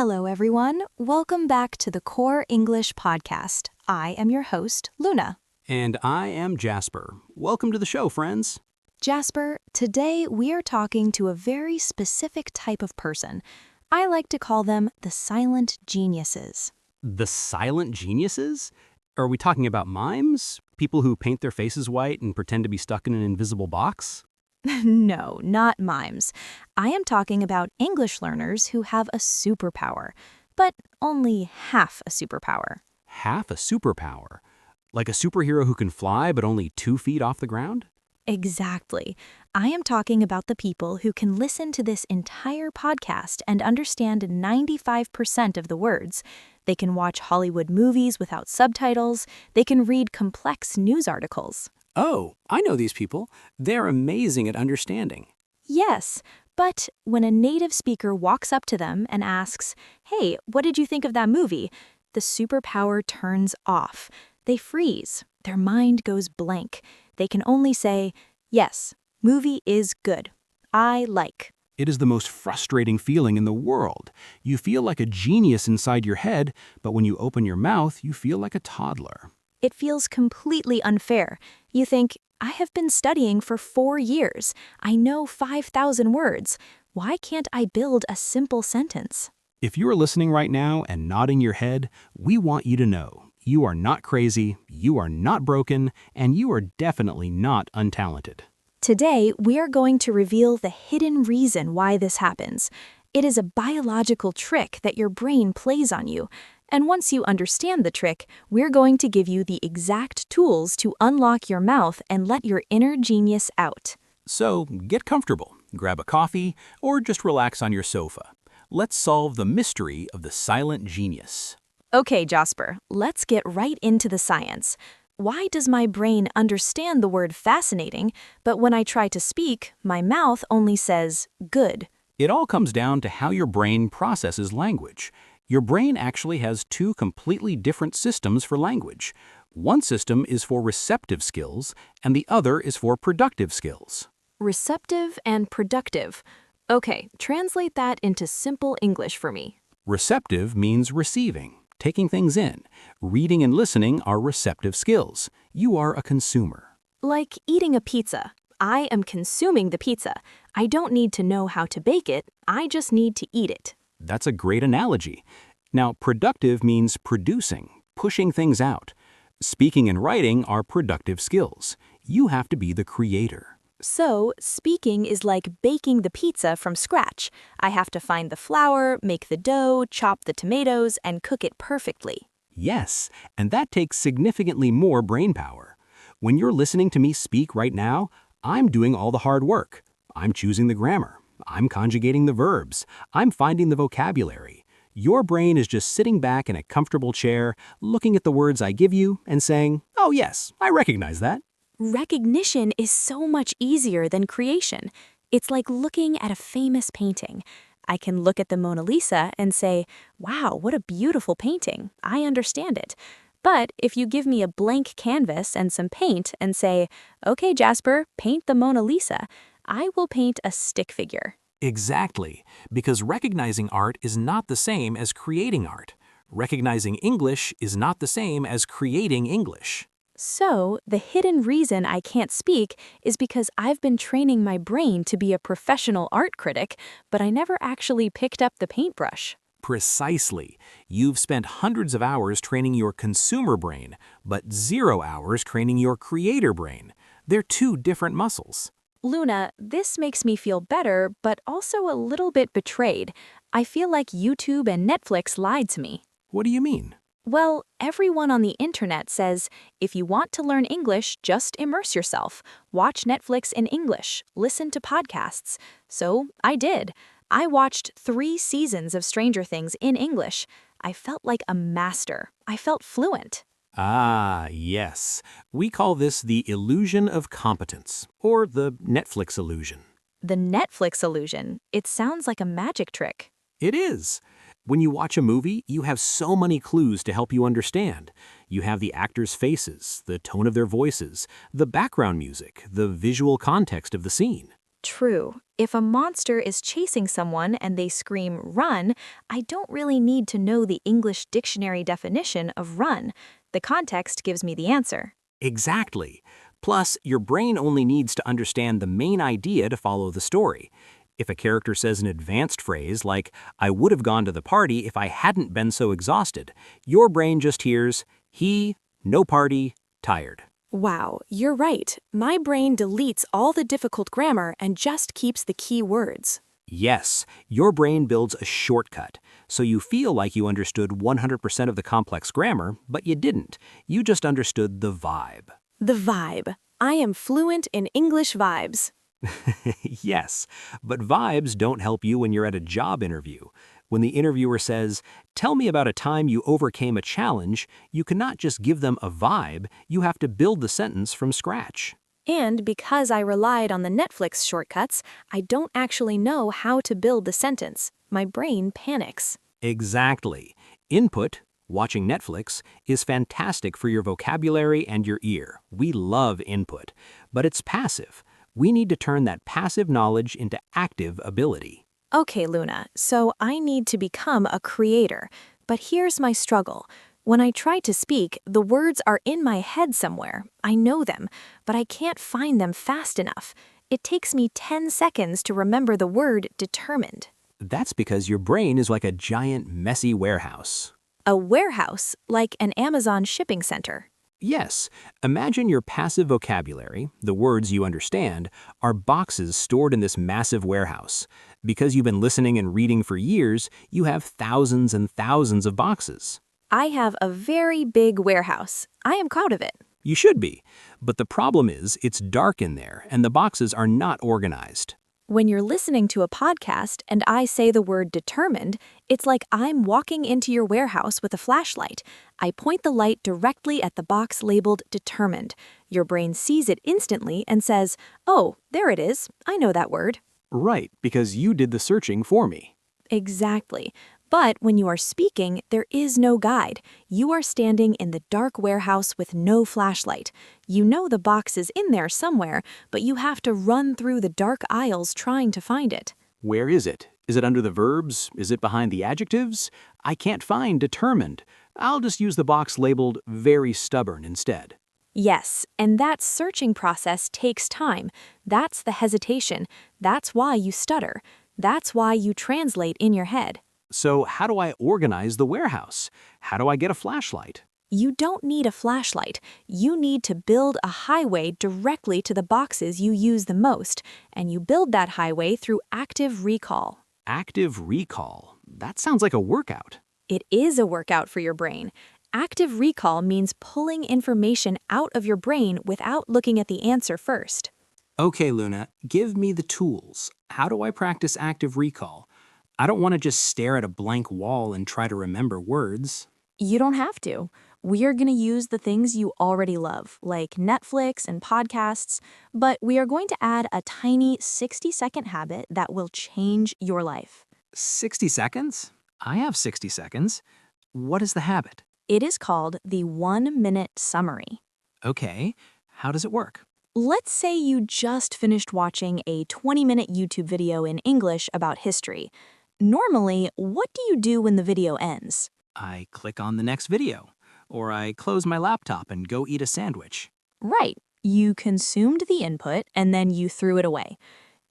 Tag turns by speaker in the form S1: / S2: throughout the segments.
S1: Hello, everyone. Welcome back to the Core English Podcast. I am your host, Luna.
S2: And I am Jasper. Welcome to the show, friends.
S1: Jasper, today we are talking to a very specific type of person. I like to call them the silent geniuses.
S2: The silent geniuses? Are we talking about mimes? People who paint their faces white and pretend to be stuck in an invisible box?
S1: No, not mimes. I am talking about English learners who have a superpower, but only half a superpower.
S2: Half a superpower? Like a superhero who can fly but only 2 feet off the ground?
S1: Exactly. I am talking about the people who can listen to this entire podcast and understand 95% of the words. They can watch Hollywood movies without subtitles. They can read complex news articles.
S2: Oh, I know these people. They're amazing at understanding.
S1: Yes, but when a native speaker walks up to them and asks, "Hey, what did you think of that movie?" the superpower turns off. They freeze. Their mind goes blank. They can only say, "Yes, movie is good. I like."
S2: It is the most frustrating feeling in the world. You feel like a genius inside your head, but when you open your mouth, you feel like a toddler.
S1: It feels completely unfair. You think, I have been studying for 4 years. I know 5,000 words. Why can't I build a simple sentence?
S2: If you are listening right now and nodding your head, we want you to know you are not crazy, you are not broken, and you are definitely not untalented.
S1: Today, we are going to reveal the hidden reason why this happens. It is a biological trick that your brain plays on you. And once you understand the trick, we're going to give you the exact tools to unlock your mouth and let your inner genius out.
S2: So get comfortable, grab a coffee, or just relax on your sofa. Let's solve the mystery of the silent genius.
S1: Okay, Jasper, let's get right into the science. Why does my brain understand the word fascinating, but when I try to speak, my mouth only says good?
S2: It all comes down to how your brain processes language. Your brain actually has 2 completely different systems for language. One system is for receptive skills, and the other is for productive skills.
S1: Receptive and productive. Okay, translate that into simple English for me.
S2: Receptive means receiving, taking things in. Reading and listening are receptive skills. You are a consumer.
S1: Like eating a pizza. I am consuming the pizza. I don't need to know how to bake it. I just need to eat it.
S2: That's a great analogy. Now, productive means producing, pushing things out. Speaking and writing are productive skills. You have to be the creator.
S1: So, speaking is like baking the pizza from scratch. I have to find the flour, make the dough, chop the tomatoes, and cook it perfectly.
S2: Yes, and that takes significantly more brain power. When you're listening to me speak right now, I'm doing all the hard work. I'm choosing the grammar. I'm conjugating the verbs. I'm finding the vocabulary. Your brain is just sitting back in a comfortable chair, looking at the words I give you and saying, "Oh yes, I recognize that."
S1: Recognition is so much easier than creation. It's like looking at a famous painting. I can look at the Mona Lisa and say, "Wow, what a beautiful painting. I understand it." But if you give me a blank canvas and some paint and say, "Okay, Jasper, paint the Mona Lisa," I will paint a stick figure.
S2: Exactly, because recognizing art is not the same as creating art. Recognizing English is not the same as creating English.
S1: So, the hidden reason I can't speak is because I've been training my brain to be a professional art critic, but I never actually picked up the paintbrush.
S2: Precisely. You've spent hundreds of hours training your consumer brain, but 0 hours training your creator brain. They're 2 different muscles.
S1: Luna, this makes me feel better, but also a little bit betrayed. I feel like YouTube and Netflix lied to me.
S2: What do you mean?
S1: Well, everyone on the internet says, if you want to learn English, just immerse yourself. Watch Netflix in English. Listen to podcasts. So I did. I watched 3 seasons of Stranger Things in English. I felt like a master. I felt fluent.
S2: Ah, yes. We call this the illusion of competence, or the Netflix illusion.
S1: The Netflix illusion. It sounds like a magic trick.
S2: It is. When you watch a movie, you have so many clues to help you understand. You have the actors' faces, the tone of their voices, the background music, the visual context of the scene.
S1: True. If a monster is chasing someone and they scream run, I don't really need to know the English dictionary definition of run. The context gives me the answer.
S2: Exactly. Plus, your brain only needs to understand the main idea to follow the story. If a character says an advanced phrase like, I would have gone to the party if I hadn't been so exhausted, your brain just hears, he, no party, tired.
S1: Wow, you're right. My brain deletes all the difficult grammar and just keeps the key words.
S2: Yes, your brain builds a shortcut, so you feel like you understood 100% of the complex grammar, but you didn't. You just understood the vibe.
S1: The vibe. I am fluent in English vibes.
S2: Yes, but vibes don't help you when you're at a job interview. When the interviewer says, tell me about a time you overcame a challenge, you cannot just give them a vibe, you have to build the sentence from scratch.
S1: And because I relied on the Netflix shortcuts, I don't actually know how to build the sentence. My brain panics.
S2: Exactly. Input, watching Netflix, is fantastic for your vocabulary and your ear. We love input, but it's passive. We need to turn that passive knowledge into active ability.
S1: Okay, Luna, so I need to become a creator. But here's my struggle. When I try to speak, the words are in my head somewhere. I know them, but I can't find them fast enough. It takes me 10 seconds to remember the word determined.
S2: That's because your brain is like a giant, messy warehouse.
S1: A warehouse, like an Amazon shipping center.
S2: Yes, imagine your passive vocabulary, the words you understand, are boxes stored in this massive warehouse. Because you've been listening and reading for years, you have thousands and thousands of boxes.
S1: I have a very big warehouse. I am proud of it.
S2: You should be, but the problem is it's dark in there and the boxes are not organized.
S1: When you're listening to a podcast and I say the word determined, it's like I'm walking into your warehouse with a flashlight. I point the light directly at the box labeled determined. Your brain sees it instantly and says, oh, there it is. I know that word.
S2: Right, because you did the searching for me.
S1: Exactly. But when you are speaking, there is no guide. You are standing in the dark warehouse with no flashlight. You know the box is in there somewhere, but you have to run through the dark aisles trying to find it.
S2: Where is it? Is it under the verbs? Is it behind the adjectives? I can't find determined. I'll just use the box labeled very stubborn instead.
S1: Yes, and that searching process takes time. That's the hesitation. That's why you stutter. That's why you translate in your head.
S2: So how do I organize the warehouse? How do I get a flashlight?
S1: You don't need a flashlight. You need to build a highway directly to the boxes you use the most, and you build that highway through active recall.
S2: Active recall. That sounds like a workout.
S1: It is a workout for your brain. Active recall means pulling information out of your brain without looking at the answer first.
S2: Okay, Luna, give me the tools. How do I practice active recall? I don't want to just stare at a blank wall and try to remember words.
S1: You don't have to. We are going to use the things you already love, like Netflix and podcasts, but we are going to add a tiny 60-second habit that will change your life.
S2: 60 seconds? I have 60 seconds. What is the habit?
S1: It is called the 1-minute summary.
S2: Okay, how does it work?
S1: Let's say you just finished watching a 20-minute YouTube video in English about history. Normally, what do you do when the video ends?
S2: I click on the next video, or I close my laptop and go eat a sandwich.
S1: Right. You consumed the input and then you threw it away.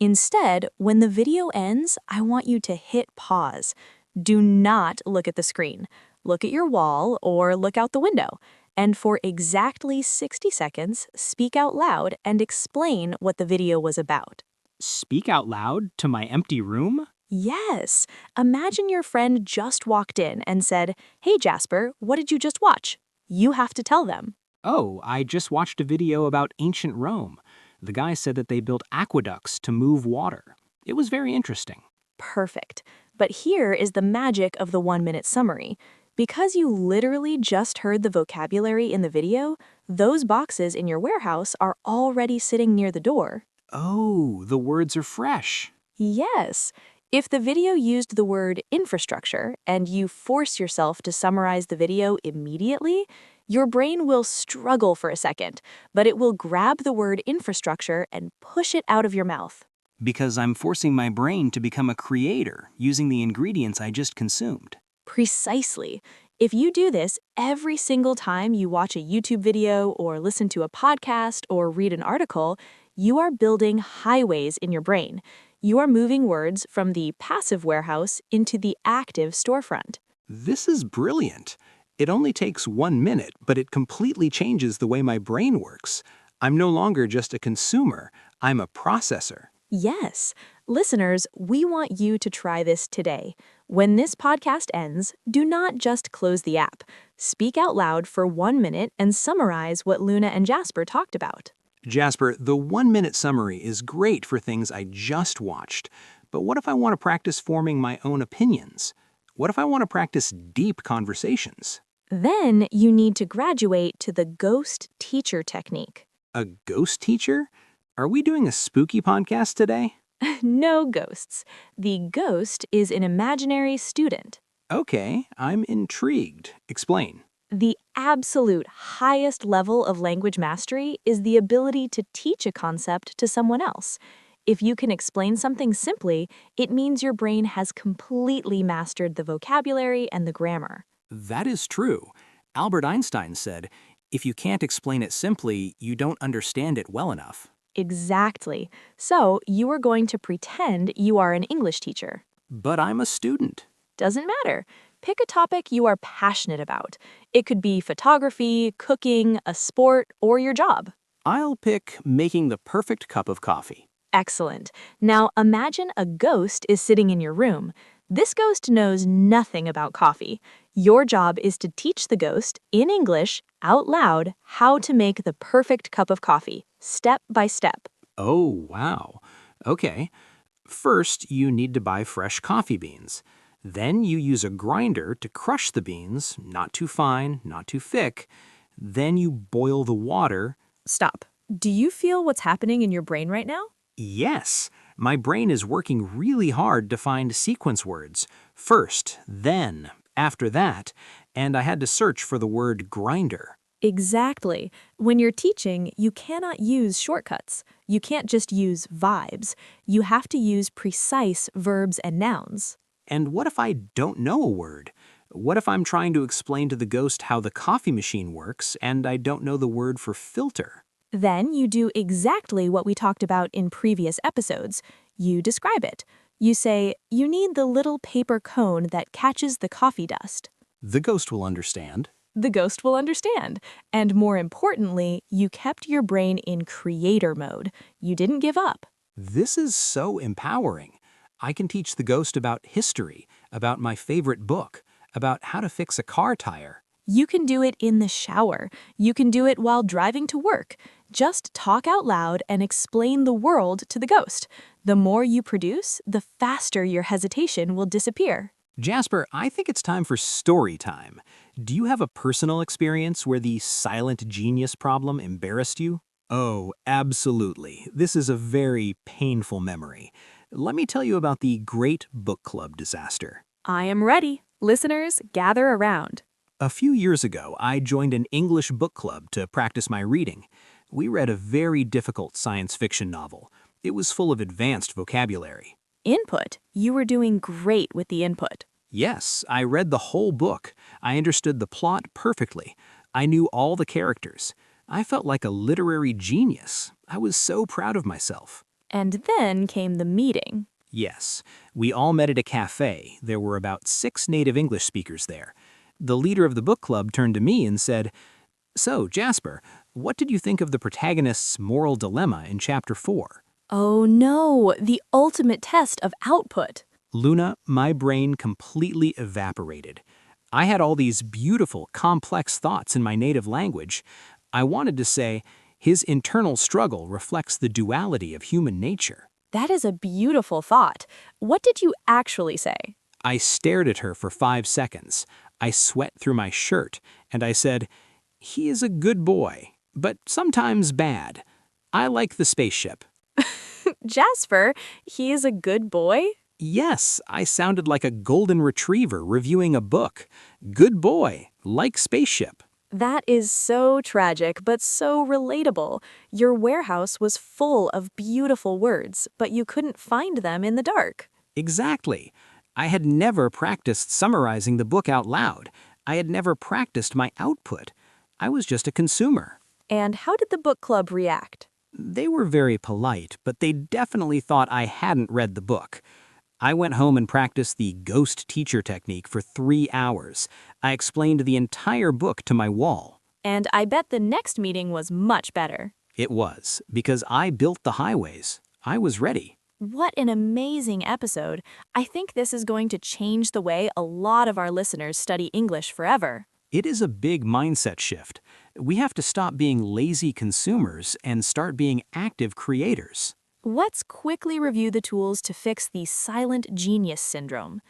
S1: Instead, when the video ends, I want you to hit pause. Do not look at the screen. Look at your wall or look out the window. And for exactly 60 seconds, speak out loud and explain what the video was about.
S2: Speak out loud to my empty room?
S1: Yes. Imagine your friend just walked in and said, "Hey Jasper, what did you just watch?" You have to tell them.
S2: Oh, I just watched a video about ancient Rome. The guy said that they built aqueducts to move water. It was very interesting.
S1: Perfect. But here is the magic of the 1-minute summary. Because you literally just heard the vocabulary in the video, those boxes in your warehouse are already sitting near the door.
S2: Oh, the words are fresh.
S1: Yes. If the video used the word infrastructure and you force yourself to summarize the video immediately, your brain will struggle for a second, but it will grab the word infrastructure and push it out of your mouth.
S2: Because I'm forcing my brain to become a creator using the ingredients I just consumed.
S1: Precisely. If you do this every single time you watch a YouTube video or listen to a podcast or read an article, you are building highways in your brain. You are moving words from the passive warehouse into the active storefront.
S2: This is brilliant. It only takes 1 minute, but it completely changes the way my brain works. I'm no longer just a consumer, I'm a processor.
S1: Yes. Listeners, we want you to try this today. When this podcast ends, do not just close the app. Speak out loud for 1 minute and summarize what Luna and Jasper talked about.
S2: Jasper, the 1 minute summary is great for things I just watched. But what if I want to practice forming my own opinions? What if I want to practice deep conversations?
S1: Then you need to graduate to the ghost teacher technique.
S2: A ghost teacher? Are we doing a spooky podcast today?
S1: No ghosts. The ghost is an imaginary student.
S2: Okay, I'm intrigued. Explain.
S1: The absolute highest level of language mastery is the ability to teach a concept to someone else. If you can explain something simply, it means your brain has completely mastered the vocabulary and the grammar.
S2: That is true. Albert Einstein said, if you can't explain it simply, you don't understand it well enough.
S1: Exactly. So you are going to pretend you are an English teacher.
S2: But I'm a student.
S1: Doesn't matter. Pick a topic you are passionate about. It could be photography, cooking, a sport, or your job.
S2: I'll pick making the perfect cup of coffee.
S1: Excellent. Now imagine a ghost is sitting in your room. This ghost knows nothing about coffee. Your job is to teach the ghost, in English, out loud, how to make the perfect cup of coffee, step by step.
S2: Oh, wow. Okay. First, you need to buy fresh coffee beans. Then you use a grinder to crush the beans, not too fine, not too thick. Then you boil the water.
S1: Stop. Do you feel what's happening in your brain right now?
S2: Yes, my brain is working really hard to find sequence words. First, then, after that, and I had to search for the word grinder.
S1: Exactly. When you're teaching, you cannot use shortcuts. You can't just use vibes. You have to use precise verbs and nouns.
S2: And what if I don't know a word? What if I'm trying to explain to the ghost how the coffee machine works and I don't know the word for filter?
S1: Then you do exactly what we talked about in previous episodes. You describe it. You say, you need the little paper cone that catches the coffee dust.
S2: The ghost will understand.
S1: The ghost will understand. And more importantly, you kept your brain in creator mode. You didn't give up.
S2: This is so empowering. I can teach the ghost about history, about my favorite book, about how to fix a car tire.
S1: You can do it in the shower. You can do it while driving to work. Just talk out loud and explain the world to the ghost. The more you produce, the faster your hesitation will disappear.
S2: Jasper, I think it's time for story time. Do you have a personal experience where the silent genius problem embarrassed you? Oh, absolutely. This is a very painful memory. Let me tell you about the Great Book Club disaster.
S1: I am ready. Listeners, gather around.
S2: A few years ago, I joined an English book club to practice my reading. We read a very difficult science fiction novel. It was full of advanced vocabulary.
S1: Input. You were doing great with the input.
S2: Yes, I read the whole book. I understood the plot perfectly. I knew all the characters. I felt like a literary genius. I was so proud of myself.
S1: And then came the meeting.
S2: Yes, we all met at a cafe. There were about 6 native English speakers there. The leader of the book club turned to me and said, "So, Jasper, what did you think of the protagonist's moral dilemma in Chapter 4?
S1: Oh no, the ultimate test of output.
S2: Luna, my brain completely evaporated. I had all these beautiful, complex thoughts in my native language. I wanted to say, his internal struggle reflects the duality of human nature.
S1: That is a beautiful thought. What did you actually say?
S2: I stared at her for 5 seconds. I sweat through my shirt, and I said, he is a good boy, but sometimes bad. I like the spaceship.
S1: Jasper, he is a good boy?
S2: Yes, I sounded like a golden retriever reviewing a book. Good boy, like spaceship.
S1: That is so tragic, but so relatable. Your warehouse was full of beautiful words, but you couldn't find them in the dark.
S3: Exactly. I had never practiced summarizing the book out loud. I had never practiced my output. I was just a consumer.
S1: And how did the book club react?
S3: They were very polite, but they definitely thought I hadn't read the book. I went home and practiced the ghost teacher technique for 3 hours. I explained the entire book to my wall.
S1: And I bet the next meeting was much better.
S3: It was, because I built the highways. I was ready.
S1: What an amazing episode. I think this is going to change the way a lot of our listeners study English forever.
S3: It is a big mindset shift. We have to stop being lazy consumers and start being active creators.
S1: Let's quickly review the tools to fix the silent genius syndrome.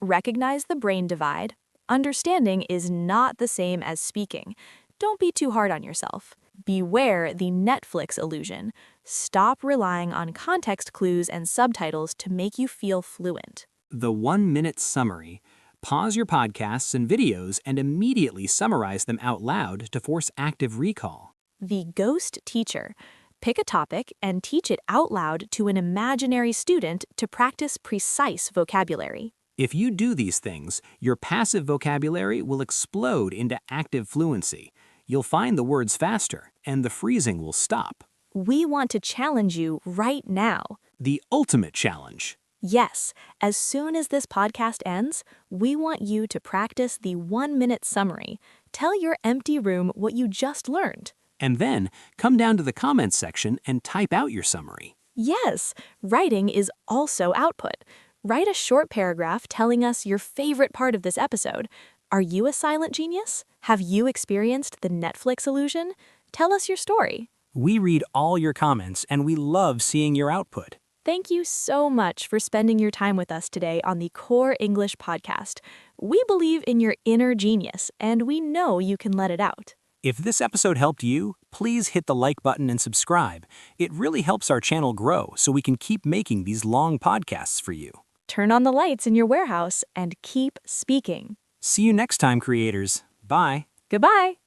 S1: Recognize the brain divide. Understanding is not the same as speaking. Don't be too hard on yourself. Beware the Netflix illusion. Stop relying on context clues and subtitles to make you feel fluent.
S3: The 1-minute summary. Pause your podcasts and videos and immediately summarize them out loud to force active recall.
S1: The ghost teacher. Pick a topic and teach it out loud to an imaginary student to practice precise vocabulary.
S3: If you do these things, your passive vocabulary will explode into active fluency. You'll find the words faster, and the freezing will stop.
S1: We want to challenge you right now.
S3: The ultimate challenge.
S1: Yes, as soon as this podcast ends, we want you to practice the 1-minute summary. Tell your empty room what you just learned.
S3: And then come down to the comments section and type out your summary.
S1: Yes, writing is also output. Write a short paragraph telling us your favorite part of this episode. Are you a silent genius? Have you experienced the Netflix illusion? Tell us your story.
S3: We read all your comments and we love seeing your output.
S1: Thank you so much for spending your time with us today on the Core English podcast. We believe in your inner genius, and we know you can let it out.
S3: If this episode helped you, please hit the like button and subscribe. It really helps our channel grow so we can keep making these long podcasts for you.
S1: Turn on the lights in your warehouse and keep speaking.
S3: See you next time, creators. Bye.
S1: Goodbye.